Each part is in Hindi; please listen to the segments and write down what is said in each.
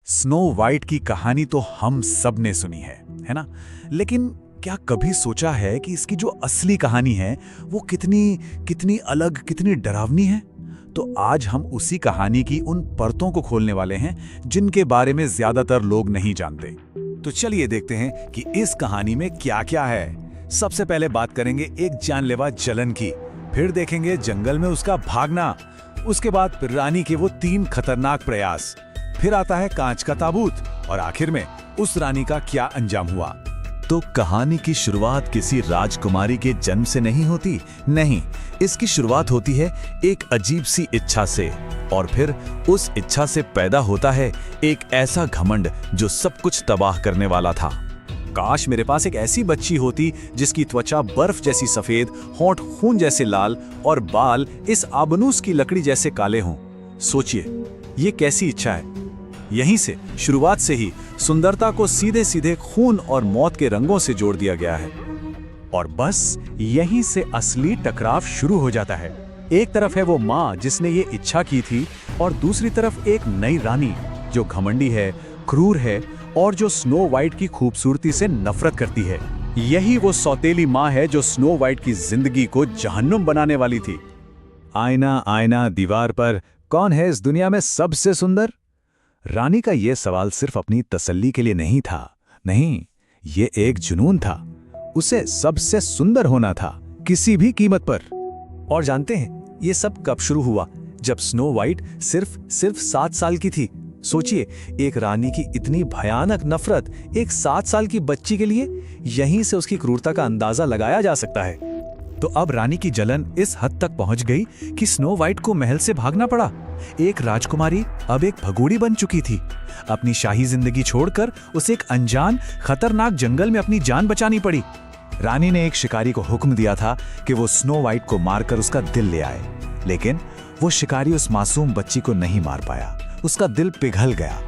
स्नो वाइट की कहानी तो हम सब ने सुनी है ना। लेकिन क्या कभी सोचा है कि इसकी जो असली कहानी है वो कितनी कितनी अलग, कितनी डरावनी है। तो आज हम उसी कहानी की उन परतों को खोलने वाले हैं जिनके बारे में ज्यादातर लोग नहीं जानते। तो चलिए देखते हैं कि इस कहानी में क्या क्या है। सबसे पहले बात करेंगे एक जानलेवा जलन की, फिर देखेंगे जंगल में उसका भागना, उसके बाद रानी के वो 3 खतरनाक प्रयास, फिर आता है कांच का ताबूत और आखिर में उस रानी का क्या अंजाम हुआ। तो कहानी की शुरुआत किसी राजकुमारी के जन्म से नहीं होती, नहीं, इसकी शुरुआत होती है एक अजीब सी इच्छा से, और फिर उस इच्छा से पैदा होता है एक ऐसा घमंड जो सब कुछ तबाह करने वाला था। काश मेरे पास एक ऐसी बच्ची होती जिसकी त्वचा बर्फ जैसी सफेद, होंठ खून जैसे लाल और बाल इस आबनूस की लकड़ी जैसे काले हों। सोचिए, ये कैसी इच्छा है। यहीं से, शुरुआत से ही सुंदरता को सीधे सीधे खून और मौत के रंगों से जोड़ दिया गया है। और बस यहीं से असली टकराव शुरू हो जाता है। एक तरफ है वो माँ जिसने ये इच्छा की थी, और दूसरी तरफ एक नई रानी जो घमंडी है, क्रूर है और जो स्नो वाइट की खूबसूरती से नफरत करती है। यही वो सौतेली माँ है जो स्नो वाइट की जिंदगी को जहन्नुम बनाने वाली थी। आईना आईना दीवार पर, कौन है इस दुनिया में सबसे सुंदर? रानी का यह सवाल सिर्फ अपनी तसल्ली के लिए नहीं था, नहीं, ये एक जुनून था। उसे सबसे सुंदर होना था, किसी भी कीमत पर। और जानते हैं ये सब कब शुरू हुआ? जब स्नो वाइट सिर्फ 7 साल की थी। सोचिए, एक रानी की इतनी भयानक नफरत एक 7 साल की बच्ची के लिए, यहीं से उसकी क्रूरता का अंदाजा लगाया जा सकता है। तो अब रानी की जलन इस हद तक पहुंच गई कि स्नो वाइट को महल से भागना पड़ा। एक राजकुमारी अब एक भगोड़ी बन चुकी थी। अपनी शाही जिंदगी छोड़कर उसे एक अनजान, खतरनाक जंगल में अपनी जान बचानी पड़ी। रानी ने एक शिकारी को हुक्म दिया था कि वो स्नो वाइट को मारकर उसका दिल ले आए, लेकिन वो शिकारी उस मासूम बच्ची को नहीं मार पाया। उसका दिल पिघल गया।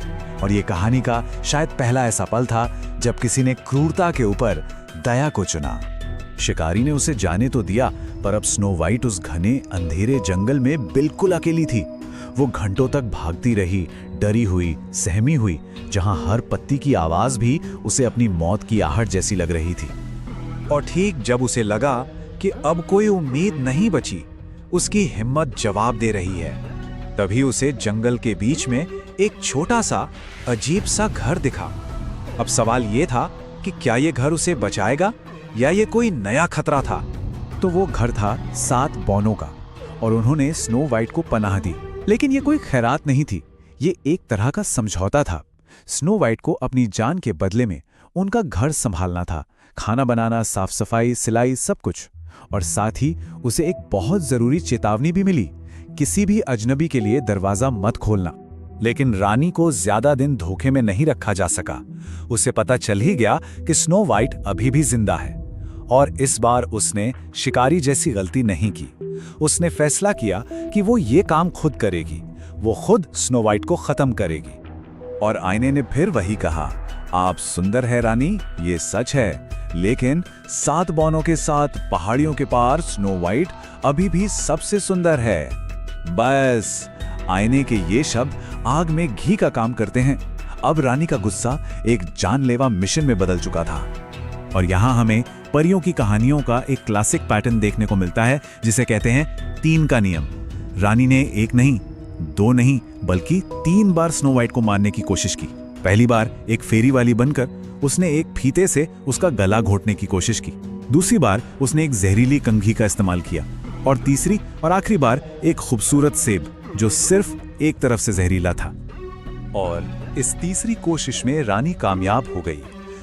और ये कहानी का शायद पहला ऐसा पल था जब किसी ने क्रूरता के ऊपर दया को चुना। शिकारी ने उसे जाने तो दिया, पर अब स्नो वाइट उस घने अंधेरे जंगल में बिल्कुल अकेली थी। वो घंटों तक भागती रही, डरी हुई, सहमी हुई, जहां हर पत्ती की आवाज भी उसे अपनी मौत की आहट जैसी लग रही थी। और ठीक जब उसे लगा कि अब कोई उम्मीद नहीं बची, उसकी हिम्मत जवाब दे रही है, तभी उसे जंगल के बीच में एक छोटा सा अजीब सा घर दिखा। अब सवाल ये था कि क्या ये घर उसे बचाएगा या ये कोई नया खतरा था? तो वो घर था 7 बौनों का, और उन्होंने स्नो वाइट को पनाह दी। लेकिन ये कोई खैरात नहीं थी, ये एक तरह का समझौता था। स्नो वाइट को अपनी जान के बदले में उनका घर संभालना था, खाना बनाना, साफ सफाई, सिलाई, सब कुछ। और साथ ही उसे एक बहुत जरूरी चेतावनी भी मिली, किसी भी अजनबी के लिए दरवाजा मत खोलना। लेकिन रानी को ज्यादा दिन धोखे में नहीं रखा जा सका। उसे पता चल ही गया कि स्नो वाइट अभी भी जिंदा है, और इस बार उसने शिकारी जैसी गलती नहीं की। उसने फैसला किया कि वो ये काम खुद करेगी, वो खुद स्नो वाइट को खत्म करेगी। और आईने ने फिर वही कहा, आप सुंदर है रानी, ये सच है, लेकिन 7 बौनों के साथ पहाड़ियों के पार स्नो वाइट अभी भी सबसे सुंदर है। बस आईने के ये शब्द आग में घी का काम करते हैं। अब रानी का गुस्सा एक जानलेवा मिशन में बदल चुका था। और यहाँ हमें परियों की कहानियों का एक क्लासिक पैटर्न देखने को मिलता है, जिसे कहते हैं 3 का नियम। रानी ने 1 नहीं, 2 नहीं, बल्कि 3 बार स्नो वाइट को मारने की कोशिश की। पहली बार एक फेरी वाली बनकर उसने एक फीते से उसका गला घोटने की कोशिश की। दूसरी बार उसने एक जहरीली कंघी का इस्तेमाल किया। और तीसरी और आखिरी बार एक खूबसूरत सेब जो सिर्फ एक तरफ से जहरीला था। और इस तीसरी कोशिश में रानी कामयाब हो गई।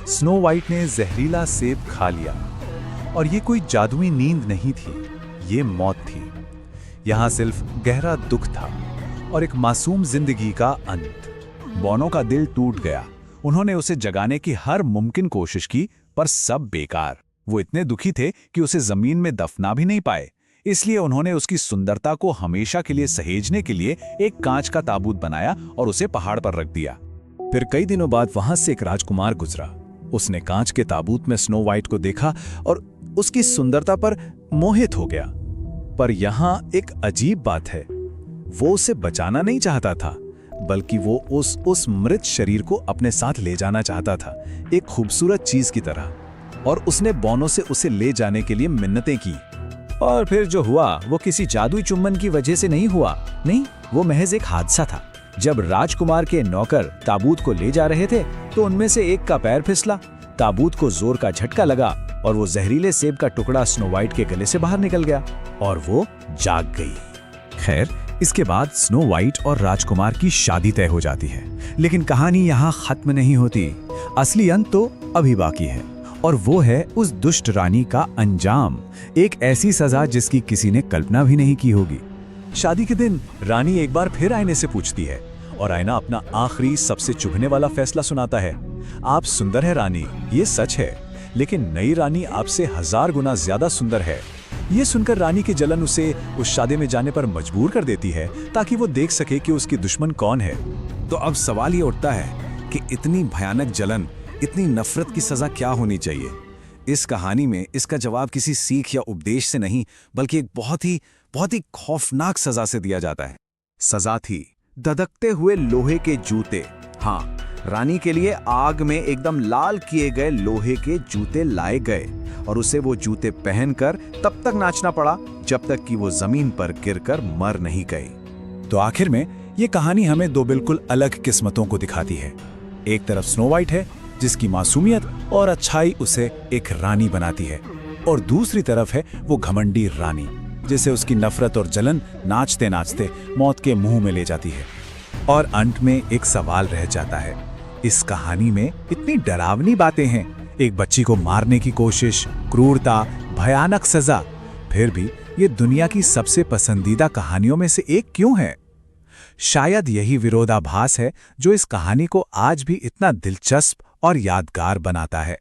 स्नो वाइट ने जहरीला सेब खा लिया। और ये कोई जादुई नींद नहीं थी, ये मौत थी। यहां सिर्फ गहरा दुख था और एक मासूम जिंदगी का अंत। बौनों का दिल टूट गया। उन्होंने उसे जगाने की हर मुमकिन कोशिश की, पर सब बेकार। वो इतने दुखी थे कि उसे जमीन में दफना भी नहीं पाए। इसलिए उन्होंने उसकी सुंदरता को हमेशा के लिए सहेजने के लिए एक कांच का ताबूत बनाया और उसे पहाड़ पर रख दिया। फिर कई दिनों बाद वहां से एक राजकुमार गुजरा। उसने कांच के ताबूत में स्नो वाइट को देखा और उसकी सुंदरता पर मोहित हो गया। पर यहां एक अजीब बात है, वो उसे बचाना नहीं चाहता था, बल्कि वो उस मृत शरीर को अपने साथ ले जाना चाहता था, एक खूबसूरत चीज की तरह। और उसने बौनों से उसे ले जाने के लिए मिन्नतें की। और फिर जो हुआ वो किसी जादुई चुम्बन की वजह से नहीं हुआ। नहीं, वो महज एक हादसा था। जब राजकुमार के नौकर ताबूत को ले जा रहे थे तो उनमें से एक का पैर फिसला, ताबूत को जोर का झटका लगा और वो जहरीले सेब का टुकड़ा स्नो वाइट के गले से बाहर निकल गया और वो जाग गई। खैर, इसके बाद स्नो वाइट और राजकुमार की शादी तय हो जाती है। लेकिन कहानी यहाँ खत्म नहीं होती। असली अंत तो अभी बाकी है, और वो है उस दुष्ट रानी का अंजाम, एक ऐसी सजा जिसकी किसी ने कल्पना भी नहीं की होगी। शादी के दिन रानी एक बार फिर आईने से पूछती है और आईना अपना आखिरी सबसे चुभने वाला फैसला सुनाता है। आप सुंदर है रानी, ये सच है, लेकिन नई रानी आपसे 1000 गुना ज्यादा सुंदर है। ये सुनकर रानी की जलन उसे उस शादी में जाने पर मजबूर कर देती है ताकि वो देख सके कि उसकी दुश्मन कौन है। तो अब सवाल ये उठता है कि इतनी भयानक जलन, इतनी नफरत की सजा क्या होनी चाहिए? इस कहानी में इसका जवाब किसी सीख या उपदेश से नहीं, बल्कि एक बहुत ही खौफनाक सजा से दिया जाता है। सजा थी धधकते हुए लोहे के जूते। हाँ, रानी के लिए आग में एकदम लाल किए गए लोहे के जूते लाए गए और उसे वो जूते पहनकर तब तक नाचना पड़ा जब तक कि वो जमीन पर गिरकर मर नहीं गई। तो आखिर में ये कहानी हमें दो बिल्कुल अलग किस्मतों को दिखाती है। एक तरफ स्नो वाइट है जिसकी मासूमियत और अच्छाई उसे एक रानी बनाती है, और दूसरी तरफ है वो घमंडी रानी जिसे उसकी नफरत और जलन नाचते नाचते मौत के मुंह में ले जाती है। और अंत में एक सवाल रह जाता है, इस कहानी में इतनी डरावनी बातें हैं, एक बच्ची को मारने की कोशिश, क्रूरता, भयानक सजा, फिर भी ये दुनिया की सबसे पसंदीदा कहानियों में से एक क्यों है? शायद यही विरोधाभास है जो इस कहानी को आज भी इतना दिलचस्प और यादगार बनाता है।